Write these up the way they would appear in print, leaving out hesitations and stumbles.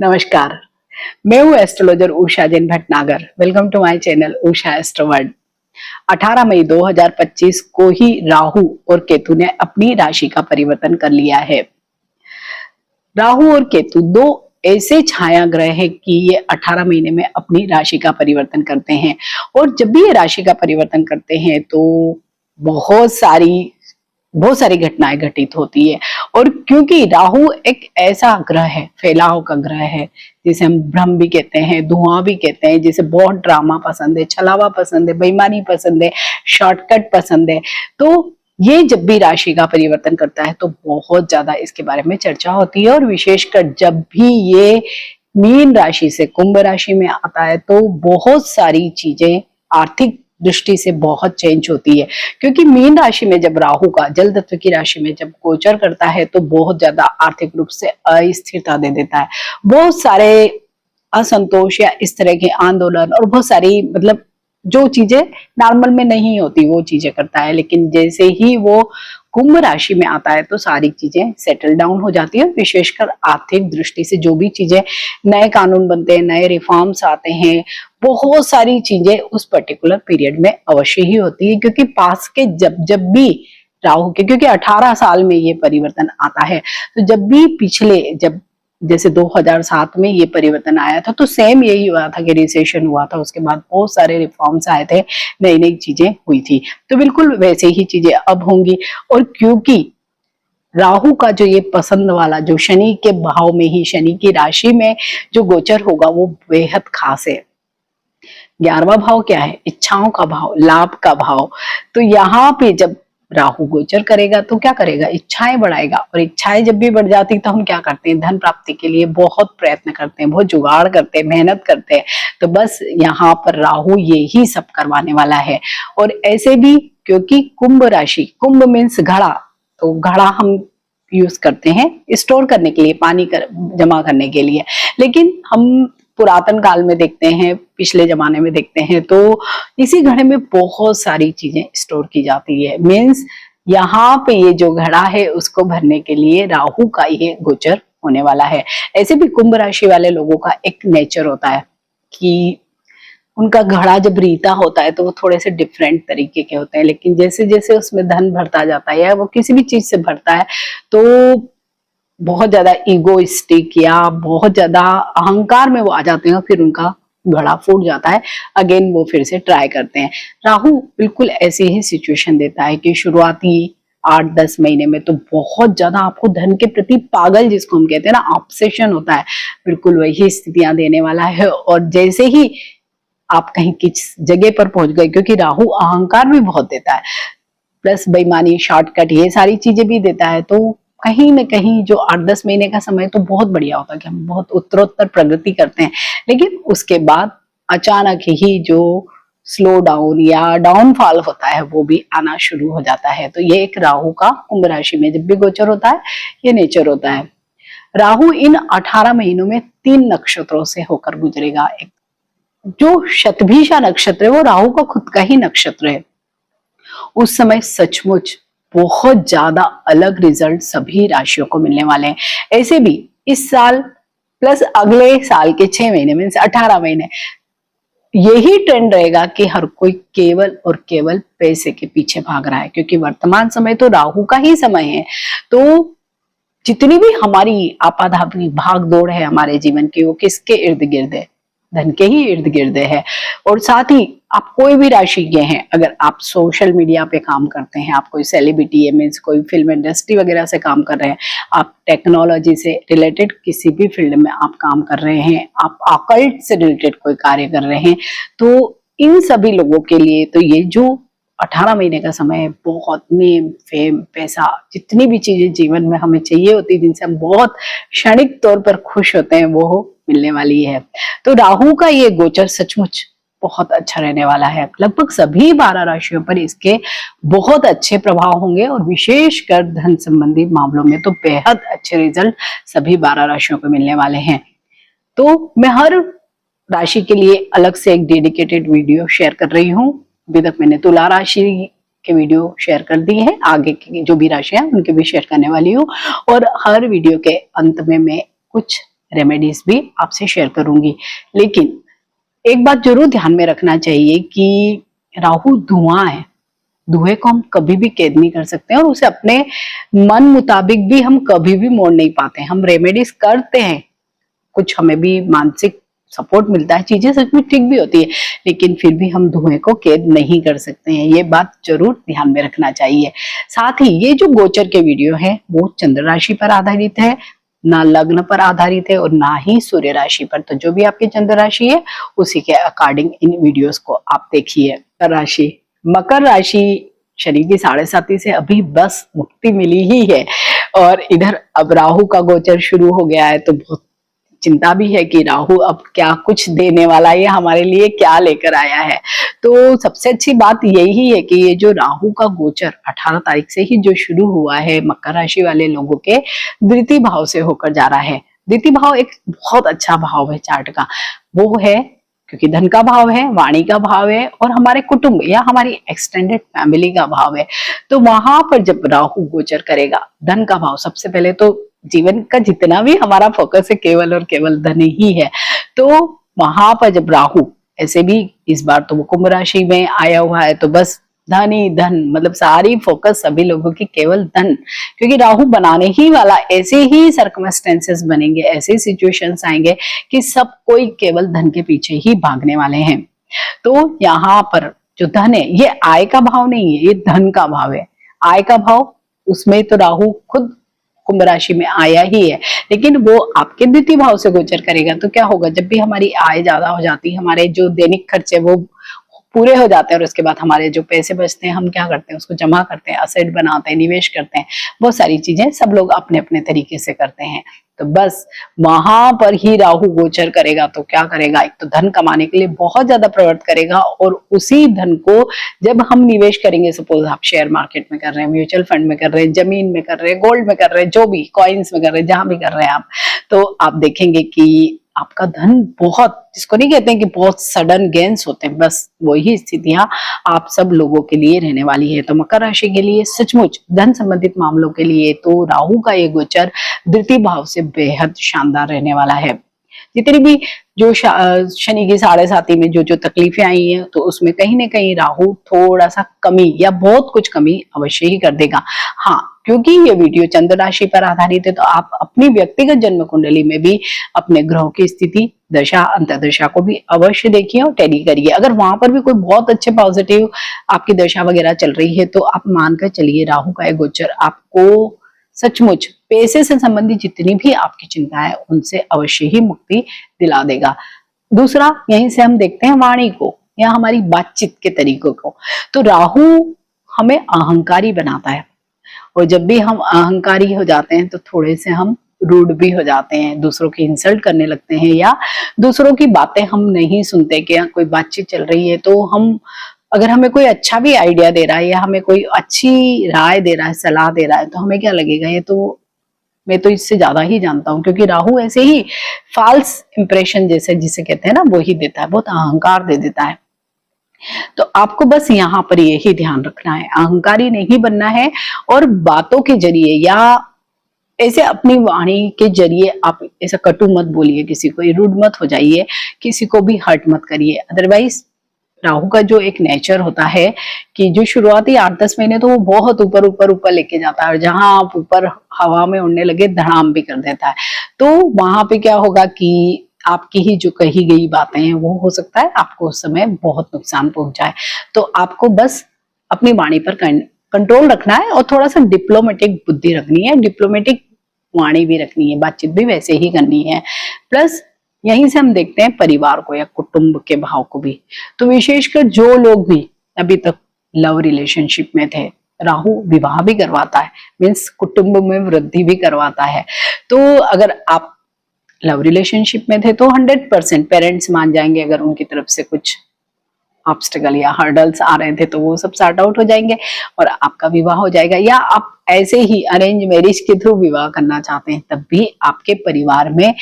नमस्कार। मैं हूँ astrologer Usha Jain Bhatnagar. Welcome to my channel Usha astro world. 18 मई 2025 को ही राहु और केतु ने अपनी राशि का परिवर्तन कर लिया है। राहु और केतु दो ऐसे छाया ग्रह हैं कि ये 18 महीने में अपनी राशि का परिवर्तन करते हैं, और जब भी ये राशि का परिवर्तन करते हैं तो बहुत सारी घटनाएं घटित होती है। और क्योंकि राहु एक ऐसा ग्रह है, फैलाव का ग्रह है, जिसे हम भ्रम भी कहते हैं, धुआं भी कहते हैं, जिसे बहुत ड्रामा पसंद है, छलावा पसंद है, बेईमानी पसंद है, शॉर्टकट पसंद है, तो ये जब भी राशि का परिवर्तन करता है तो बहुत ज्यादा इसके बारे में चर्चा होती है। और विशेषकर जब भी ये मीन राशि से कुंभ राशि में आता है तो बहुत सारी चीजें आर्थिक दृष्टि से बहुत चेंज होती है। क्योंकि मीन राशि में जब राहु का जल तत्व की राशि में जब गोचर करता है तो बहुत ज्यादा आर्थिक रूप से अस्थिरता दे देता है। बहुत सारे असंतोष या इस तरह के आंदोलन और बहुत सारी जो चीजें नॉर्मल में नहीं होती वो चीजें करता है। लेकिन जैसे ही वो कुंभ राशि में आता है तो सारी चीजें सेटल डाउन हो जाती है। विशेषकर आर्थिक दृष्टि से जो भी चीजें, नए कानून बनते हैं, नए रिफॉर्म्स आते हैं, बहुत सारी चीजें उस पर्टिकुलर पीरियड में अवश्य ही होती है। क्योंकि पास के जब भी राहु के, क्योंकि 18 साल में ये परिवर्तन आता है, तो जब भी पिछले जैसे 2007 में ये परिवर्तन आया था तो सेम यही हुआ था कि रिसेशन हुआ था, उसके बाद बहुत सारे रिफॉर्म्स आए थे, नई नई चीजें हुई थी, तो बिल्कुल वैसे ही चीजें अब होंगी। और क्योंकि राहु का जो ये पसंद वाला, जो शनि के भाव में ही, शनि की राशि में जो गोचर होगा वो बेहद खास है। 11वां भाव क्या है? इच्छाओं का भाव, लाभ का भाव। तो यहाँ पे जब राहु गोचर करेगा तो क्या करेगा? इच्छाएं बढ़ाएगा। और इच्छाएं जब भी बढ़ जाती तो हम क्या करते हैं? धन प्राप्ति के लिए बहुत प्रयत्न करते हैं, बहुत जुगाड़ करते हैं, मेहनत करते हैं। तो बस यहाँ पर राहु ये ही सब करवाने वाला है। और ऐसे भी क्योंकि कुंभ राशि, कुंभ मीन्स घड़ा, तो घड़ा हम यूज करते हैं स्टोर करने के लिए, जमा करने के लिए। लेकिन हम पुरातन काल में देखते हैं, पिछले जमाने में देखते हैं, तो इसी घड़े में बहुत सारी चीजें स्टोर की जाती है। मीन्स यहाँ पे ये जो घड़ा है उसको भरने के लिए राहु का ये गोचर होने वाला है। ऐसे भी कुंभ राशि वाले लोगों का एक नेचर होता है कि उनका घड़ा जब रीता होता है तो वो थोड़े से डिफरेंट तरीके के होते हैं। लेकिन जैसे जैसे उसमें धन भरता जाता है या वो किसी भी चीज से भरता है तो बहुत ज्यादा ईगोइस्टिक या बहुत ज्यादा अहंकार में वो आ जाते हैं, फिर उनका घड़ा फूट जाता है। अगेन वो फिर से ट्राई करते हैं। राहु बिल्कुल ऐसी ही सिचुएशन देता है कि शुरुआती 8-10 महीने में तो बहुत ज्यादा आपको धन के प्रति पागल, जिसको हम कहते हैं ना, ऑब्सेशन होता है, बिल्कुल वही स्थितियां देने वाला है। और जैसे ही आप कहीं किस जगह पर पहुंच गए, क्योंकि राहु अहंकार भी बहुत देता है, प्लस बेईमानी, शॉर्टकट, ये सारी चीजें भी देता है, तो कहीं न कहीं जो 8-10 महीने का समय तो बहुत बढ़िया होता है कि हम बहुत उत्तरोत्तर प्रगति करते हैं। लेकिन उसके बाद अचानक ही जो स्लो डाउन या डाउनफॉल होता है वो भी आना शुरू हो जाता है। तो ये एक राहु का कुंभ राशि में जब भी गोचर होता है ये नेचर होता है। राहु इन 18 महीनों में 3 नक्षत्रों से होकर गुजरेगा। एक जो शतभिषा नक्षत्र है वो राहु का खुद का ही नक्षत्र है। उस समय सचमुच बहुत ज्यादा अलग रिजल्ट सभी राशियों को मिलने वाले हैं। ऐसे भी इस साल प्लस अगले साल के 6 महीने में 18 महीने यही ट्रेंड रहेगा कि हर कोई केवल और केवल पैसे के पीछे भाग रहा है। क्योंकि वर्तमान समय तो राहु का ही समय है, तो जितनी भी हमारी आपाधापी भाग दौड़ है हमारे जीवन की, वो किसके इर्द गिर्द है? धन के ही इर्द गिर्द है। और साथ ही आप कोई भी राशि के हैं, अगर आप सोशल मीडिया पे काम करते हैं, आप कोई सेलिब्रिटी है, मीन्स कोई फिल्म इंडस्ट्री वगैरह से काम कर रहे हैं, आप टेक्नोलॉजी से रिलेटेड किसी भी फील्ड में आप काम कर रहे हैं, आप ऑकल्ट से रिलेटेड कोई कार्य कर रहे हैं, तो इन सभी लोगों के लिए तो ये जो 18 महीने का समय बहुत नेम, फेम, पैसा, जितनी भी चीजें जीवन में हमें चाहिए होती है, जिनसे हम बहुत क्षणिक तौर पर खुश होते हैं, वो मिलने वाली है। तो राहु का ये गोचर सचमुच बहुत अच्छा रहने वाला है। लगभग सभी 12 राशियों पर इसके बहुत अच्छे प्रभाव होंगे, और विशेषकर धन संबंधी मामलों में तो बेहद अच्छे रिजल्ट सभी 12 राशियों को मिलने वाले हैं। तो मैं हर राशि के लिए अलग से एक डेडिकेटेड वीडियो शेयर कर रही हूँ। अभी तक मैंने तुला राशि के वीडियो शेयर कर दी है, आगे की जो भी राशियां उनके भी शेयर करने वाली हूँ। और हर वीडियो के अंत में मैं कुछ रेमेडीज भी आपसे शेयर करूंगी। लेकिन एक बात जरूर ध्यान में रखना चाहिए कि राहु धुआं है, धुएं को हम कभी भी कैद नहीं कर सकते और उसे अपने मन मुताबिक भी हम कभी भी मोड़ नहीं पाते। हम रेमेडीज करते हैं, कुछ हमें भी मानसिक सपोर्ट मिलता है, चीजें सच में ठीक भी होती है, लेकिन फिर भी हम धुएं को कैद नहीं कर सकते हैं। ये बात जरूर ध्यान में रखना चाहिए। साथ ही ये जो गोचर के वीडियो है वो चंद्र राशि पर आधारित है, ना लग्न पर आधारित है और ना ही सूर्य राशि पर। तो जो भी आपकी चंद्र राशि है उसी के अकॉर्डिंग इन वीडियोस को आप देखिए। मकर राशि शनि की 7.5 से अभी बस मुक्ति मिली ही है और इधर अब राहु का गोचर शुरू हो गया है, तो बहुत चिंता भी है कि राहु अब क्या कुछ देने वाला है, हमारे लिए क्या लेकर आया है। तो सबसे अच्छी बात यही है कि ये जो राहु का गोचर 18 तारीख से ही जो शुरू हुआ है, मकर राशि वाले लोगों के द्वितीय भाव से होकर जा रहा है। द्वितीय भाव एक बहुत अच्छा भाव है चार्ट का, वो है क्योंकि धन का भाव है, वाणी का भाव है और हमारे कुटुंब या हमारी एक्सटेंडेड फैमिली का भाव है। तो वहां पर जब राहु गोचर करेगा, धन का भाव, सबसे पहले तो जीवन का जितना भी हमारा फोकस है केवल और केवल धन ही है, तो वहां पर जब राहु, ऐसे भी इस बार तो वो कुंभ राशि में आया हुआ है, तो बस धन ही धन, मतलब सारी फोकस सभी लोगों की केवल धन, क्योंकि राहु बनाने ही वाला, ऐसे ही सर्कमस्टेंसेस बनेंगे, ऐसे सिचुएशंस आएंगे कि सब कोई केवल धन के पीछे ही भागने वाले हैं। तो यहाँ पर जो धन है ये आय का भाव नहीं है, ये धन का भाव है। आय का भाव उसमें तो राहु खुद कुंभ राशि में आया ही है, लेकिन वो आपके द्वितीय भाव से गोचर करेगा तो क्या होगा, जब भी हमारी आय ज्यादा हो जाती है, हमारे जो दैनिक खर्चे वो पूरे हो जाते हैं और उसके बाद हमारे जो पैसे बचते हैं हम क्या करते हैं, उसको जमा करते हैं, असेट बनाते हैं, निवेश करते हैं, बहुत सारी चीजें सब लोग अपने अपने तरीके से करते हैं। तो बस वहां पर ही राहु गोचर करेगा तो क्या करेगा, एक तो धन कमाने के लिए बहुत ज्यादा प्रवृत्त करेगा और उसी धन को जब हम निवेश करेंगे, सपोज आप शेयर मार्केट में कर रहे हैं, म्यूचुअल फंड में कर रहे हैं, जमीन में कर रहे हैं, गोल्ड में कर रहे हैं, जो भी कॉइन्स में कर रहे हैं, जहां भी कर रहे हैं आप, तो आप देखेंगे कि आपका धन बहुत, जिसको नहीं कहते हैं कि बहुत सडन गेन्स होते हैं, बस वही स्थितियां आप सब लोगों के लिए रहने वाली है। तो मकर राशि के लिए सचमुच धन संबंधित मामलों के लिए तो राहु का ये गोचर द्वितीय भाव से बेहद शानदार रहने वाला है। जितनी भी जो शनि की 7.5 में जो जो तकलीफें आई हैं, तो उसमें कहीं ना कहीं राहु थोड़ा सा कमी या बहुत कुछ कमी अवश्य ही कर देगा। हाँ, क्योंकि ये वीडियो चंद्र राशि पर आधारित है, तो आप अपनी व्यक्तिगत जन्म कुंडली में भी अपने ग्रहों की स्थिति, दशा, अंतर्दशा को भी अवश्य देखिए और टैली करिए। अगर वहां पर भी कोई बहुत अच्छे पॉजिटिव आपकी दशा वगैरह चल रही है, तो आप मानकर चलिए राहु का एक गोचर आपको सचमुच पैसे से संबंधित जितनी भी आपकी चिंता है उनसे अवश्य ही मुक्ति दिला देगा। दूसरा, यहीं से हम देखते हैं वाणी को या हमारी बातचीत के तरीकों को। तो राहु हमें अहंकारी बनाता है और जब भी हम अहंकारी हो जाते हैं तो थोड़े से हम रूड भी हो जाते हैं, दूसरों की इंसल्ट करने लगते हैं या दूसरों की बातें हम नहीं सुनते। कि कोई बातचीत चल रही है तो हम, अगर हमें कोई अच्छा भी आइडिया दे रहा है या हमें कोई अच्छी राय दे रहा है, सलाह दे रहा है, तो हमें क्या लगेगा, ये तो मैं तो इससे ज्यादा ही जानता हूँ, क्योंकि राहु ऐसे ही फॉल्स इंप्रेशन जैसे जिसे कहते हैं ना, वो ही देता है, बहुत अहंकार दे देता है। तो आपको बस यहाँ पर यही ध्यान रखना है, अहंकारी नहीं बनना है और बातों के जरिए या ऐसे अपनी वाणी के जरिए आप ऐसा कटु मत बोलिए, किसी को रूड मत हो जाइए, किसी को भी हर्ट मत करिए। अदरवाइज राहु का जो एक नेचर होता है कि जो शुरुआती 8-10 महीने तो वो बहुत ऊपर ऊपर ऊपर लेके जाता है और जहां आप ऊपर हवा में उड़ने लगे धड़ाम भी कर देता है। तो वहां पे क्या होगा कि आपकी ही जो कही गई बातें हैं वो हो सकता है आपको उस समय बहुत नुकसान पहुंचाए। तो आपको बस अपनी वाणी पर कंट्रोल रखना है और थोड़ा सा डिप्लोमेटिक बुद्धि रखनी है, डिप्लोमेटिक वाणी भी रखनी है, बातचीत भी वैसे ही करनी है। प्लस यहीं से हम देखते हैं परिवार को या कुटुंब के भाव को भी। तो विशेषकर जो लोग भी अभी तक लव रिलेशनशिप में थे, राहु विवाह भी करवाता है, मीन्स कुटुंब में वृद्धि भी करवाता है। तो अगर आप लव रिलेशनशिप में थे तो 100% पेरेंट्स मान जाएंगे, अगर उनकी तरफ से कुछ ऑब्स्टिकल या हर्डल्स आ रहे थे तो वो सब सॉर्ट आउट हो जाएंगे और आपका विवाह हो जाएगा। या आप ऐसे ही अरेंज मैरिज के थ्रू विवाह करना चाहते हैं, तब भी आपके परिवार में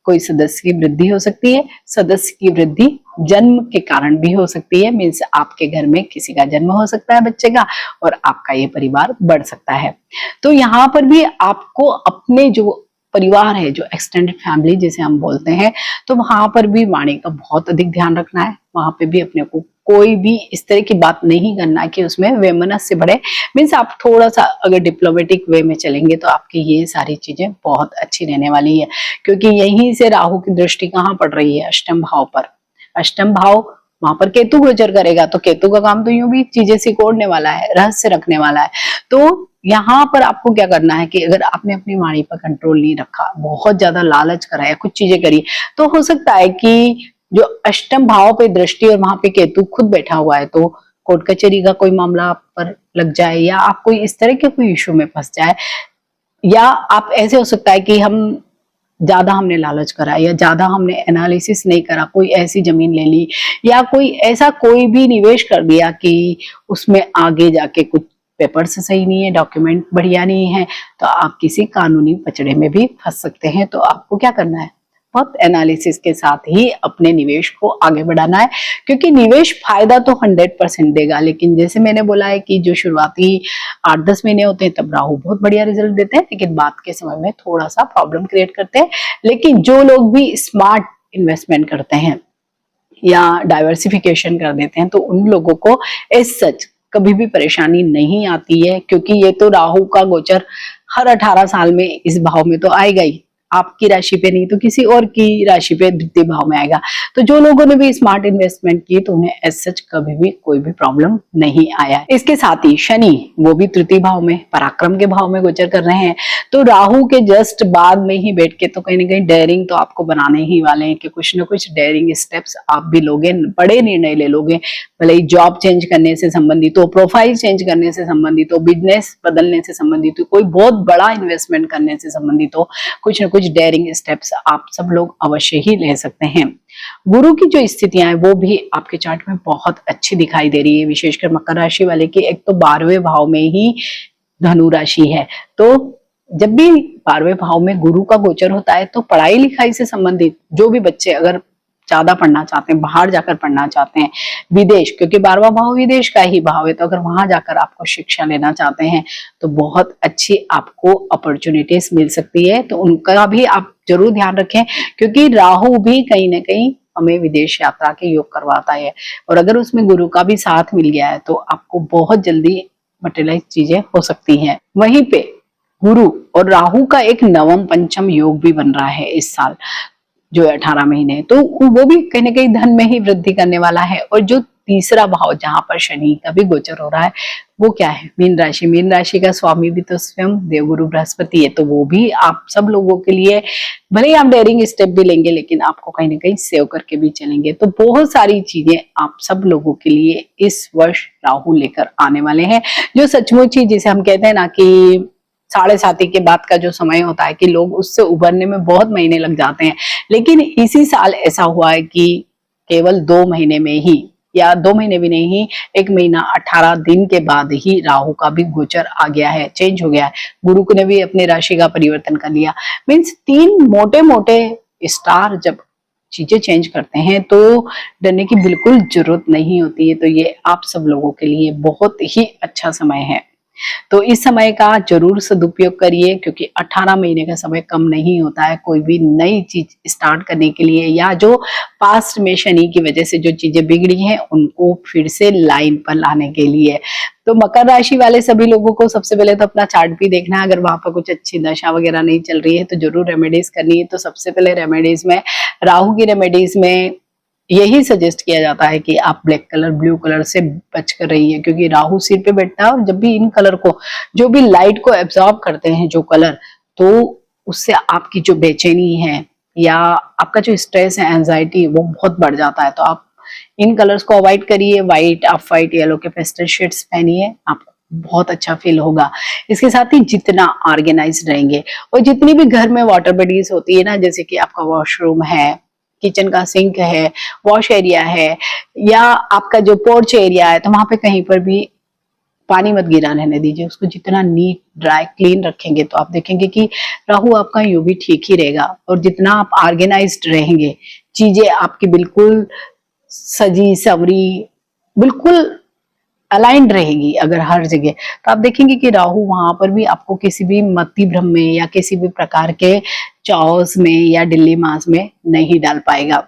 कोई सदस्य की वृद्धि हो सकती है। सदस्य की वृद्धि जन्म के कारण भी हो सकती है, मीन्स आपके घर में किसी का जन्म हो सकता है बच्चे का और आपका ये परिवार बढ़ सकता है। तो यहाँ पर भी आपको अपने जो परिवार है, जो एक्सटेंडेड फैमिली जिसे हम बोलते हैं, तो वहां पर भी वाणी का बहुत अधिक ध्यान रखना है। वहां पे भी अपने को कोई भी इस तरह की बात नहीं करना है कि उसमें वैमनस्य बढ़े। मीन्स आप थोड़ा सा अगर डिप्लोमेटिक वे में चलेंगे तो आपकी ये सारी चीजें बहुत अच्छी रहने वाली है, क्योंकि यहीं से राहु की दृष्टि कहाँ पड़ रही है, अष्टम भाव पर। अष्टम भाव, वहां पर केतु गोचर करेगा, तो केतु का काम तो यूं भी चीजें सिकोड़ने वाला है, रहस्य रखने वाला है। तो यहाँ पर आपको क्या करना है कि अगर आपने अपनी वाणी पर कंट्रोल नहीं रखा, बहुत ज्यादा लालच करा या कुछ चीजें करी, तो हो सकता है कि जो अष्टम भाव पे दृष्टि और वहां पे केतु खुद बैठा हुआ है, तो कोर्ट कचहरी का कोई मामला आप पर लग जाए, या आप कोई इस तरह के कोई इशू में फंस जाए, या आप ऐसे हो सकता है कि ज्यादा हमने लालच करा या ज्यादा हमने एनालिसिस नहीं करा, कोई ऐसी जमीन ले ली या कोई ऐसा कोई भी निवेश कर दिया कि उसमें आगे जाके कुछ पेपर्स सही नहीं है, डॉक्यूमेंट बढ़िया नहीं है, तो आप किसी कानूनी पचड़े में भी फंस सकते हैं। तो आपको क्या करना है, बहुत एनालिसिस के साथ ही अपने निवेश को आगे बढ़ाना है, क्योंकि निवेश फायदा तो 100% देगा, लेकिन जैसे मैंने बोला है कि जो शुरुआती 8-10 महीने होते हैं तब राहु बहुत बढ़िया रिजल्ट देते हैं, लेकिन बाद के समय में थोड़ा सा प्रॉब्लम क्रिएट करते हैं। लेकिन जो लोग भी स्मार्ट इन्वेस्टमेंट करते हैं या डाइवर्सिफिकेशन कर देते हैं, तो उन लोगों को एज सच कभी भी परेशानी नहीं आती है, क्योंकि ये तो राहु का गोचर हर 18 साल में इस भाव में तो आएगा ही, आपकी राशि पे नहीं तो किसी और की राशि पे द्वितीय भाव में आएगा। तो जो लोगों ने भी स्मार्ट इन्वेस्टमेंट की तो उन्हें एज सच कभी भी कोई भी प्रॉब्लम नहीं आया। इसके साथ ही शनि, वो भी तृतीय भाव में, पराक्रम के भाव में गोचर कर रहे हैं, तो राहु के जस्ट बाद में ही बैठ के तो कहीं ना कहीं डेयरिंग तो आपको बनाने ही वाले हैं कि कुछ ना कुछ डेयरिंग स्टेप्स आप भी लोगे, बड़े निर्णय ले लोगे, भले ही जॉब चेंज करने से संबंधित हो, प्रोफाइल चेंज करने से संबंधित हो, बिजनेस बदलने से संबंधित हो, कोई बहुत बड़ा इन्वेस्टमेंट करने से संबंधित हो, कुछ ना कुछ डेयरिंग स्टेप्स आप सब लोग अवश्य ही ले सकते हैं। गुरु की जो स्थितियां हैं वो भी आपके चार्ट में बहुत अच्छी दिखाई दे रही है, विशेषकर मकर राशि वाले की। एक तो 12वें भाव में ही धनु राशि है, तो जब भी 12वें भाव में गुरु का गोचर होता है तो पढ़ाई लिखाई से संबंधित जो भी बच्चे अगर ज्यादा पढ़ना चाहते हैं, बाहर जाकर पढ़ना चाहते हैं, विदेश, क्योंकि 12वां भाव विदेश का ही भाव है, तो अगर वहां जाकर आपको शिक्षा लेना चाहते हैं तो बहुत अच्छी आपको अपॉर्चुनिटीज मिल सकती है। तो उनका भी आप जरूर ध्यान रखें, क्योंकि राहु भी कहीं ना कहीं हमें विदेश यात्रा के योग करवाता है, और अगर उसमें गुरु का भी साथ मिल गया है तो आपको बहुत जल्दी मटेरियलाइज चीजें हो सकती हैं। वहीं पे गुरु और राहु का एक नवम पंचम योग भी बन रहा है इस साल, जो 18 महीने, तो वो भी कहीं ना कहीं धन में ही वृद्धि करने वाला है। और जो तीसरा भाव जहां पर शनि का भी गोचर हो रहा है वो क्या है, मीन राशि। मीन राशि का स्वामी भी तो स्वयं देवगुरु बृहस्पति है, तो वो भी आप सब लोगों के लिए, भले ही आप डेयरिंग स्टेप भी लेंगे लेकिन आपको कहीं ना कहीं सेव करके भी चलेंगे। तो बहुत सारी चीजें आप सब लोगों के लिए इस वर्ष राहु लेकर आने वाले हैं, जो सचमुच ही जिसे हम कहते हैं ना कि 7.5 के बाद का जो समय होता है कि लोग उससे उभरने में बहुत महीने लग जाते हैं, लेकिन इसी साल ऐसा हुआ है कि केवल 2 महीने में ही, या 2 महीने भी नहीं, 1 महीना 18 दिन के बाद ही राहु का भी गोचर आ गया है, चेंज हो गया है। गुरु ने भी अपनी राशि का परिवर्तन कर लिया। मीन्स 3 मोटे मोटे स्टार जब चीजें चेंज करते हैं तो डरने की बिल्कुल जरूरत नहीं होती है। तो ये आप सब लोगों के लिए बहुत ही अच्छा समय है, तो इस समय का जरूर सदुपयोग करिए, क्योंकि 18 महीने का समय कम नहीं होता है कोई भी नई चीज स्टार्ट करने के लिए, या जो पास्ट में शनि की वजह से जो चीजें बिगड़ी हैं उनको फिर से लाइन पर लाने के लिए। तो मकर राशि वाले सभी लोगों को सबसे पहले तो अपना चार्ट भी देखना है, अगर वहां पर कुछ अच्छी दशा वगैरह नहीं चल रही है तो जरूर रेमेडीज करनी है। तो सबसे पहले रेमेडीज में, राहु की रेमेडीज में यही सजेस्ट किया जाता है कि आप ब्लैक कलर, ब्लू कलर से बच कर रहिए, क्योंकि राहु सिर पे बैठता है और जब भी इन कलर को, जो भी लाइट को एब्जॉर्ब करते हैं जो कलर, तो उससे आपकी जो बेचैनी है या आपका जो स्ट्रेस है, एंजाइटी, वो बहुत बढ़ जाता है। तो आप इन कलर्स को अवॉइड करिए, व्हाइट, ऑफ व्हाइट, येलो के पेस्टल शेड्स पहनिए, आपको बहुत अच्छा फील होगा। इसके साथ ही जितना ऑर्गेनाइज रहेंगे और जितनी भी घर में वाटर बॉडीज होती है ना, जैसे कि आपका वॉशरूम है, किचन का सिंक है, वॉश एरिया है, या आपका जो पोर्च एरिया है, तो वहां पे कहीं पर भी पानी मत गिरा रहने दीजिए, उसको जितना नीट, ड्राई, क्लीन रखेंगे तो आप देखेंगे कि राहु आपका यूं भी ठीक ही रहेगा। और जितना आप ऑर्गेनाइज्ड रहेंगे, चीजें आपकी बिल्कुल सजी सवरी, बिल्कुल अलाइंड रहेगी अगर हर जगह, तो आप देखेंगे कि राहु वहां पर भी आपको किसी भी मति भ्रम में या किसी भी प्रकार के चौस में या डिलेमास में नहीं डाल पाएगा।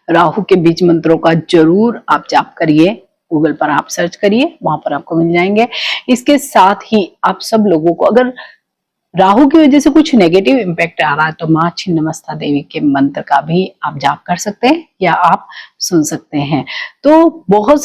राहु के बीज मंत्रों का जरूर आप जाप करिए, गूगल पर आप सर्च करिए, वहां पर आपको मिल जाएंगे। इसके साथ ही आप सब लोगों को अगर राहु की वजह से कुछ नेगेटिव इम्पैक्ट आ रहा है तो मां छिन्नमस्ता देवी के मंत्र का भी आप जाप कर सकते हैं या आप सुन सकते हैं। तो बहुत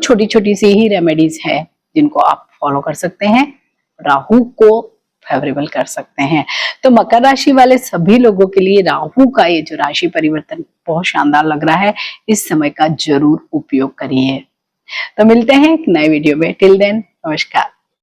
छोटी छोटी सी ही रेमेडीज है जिनको आप फॉलो कर सकते हैं, राहु को फेवरेबल कर सकते हैं। तो मकर राशि वाले सभी लोगों के लिए राहु का ये जो राशि परिवर्तन बहुत शानदार लग रहा है, इस समय का जरूर उपयोग करिए। तो मिलते हैं एक नए वीडियो में, टिल देन नमस्कार।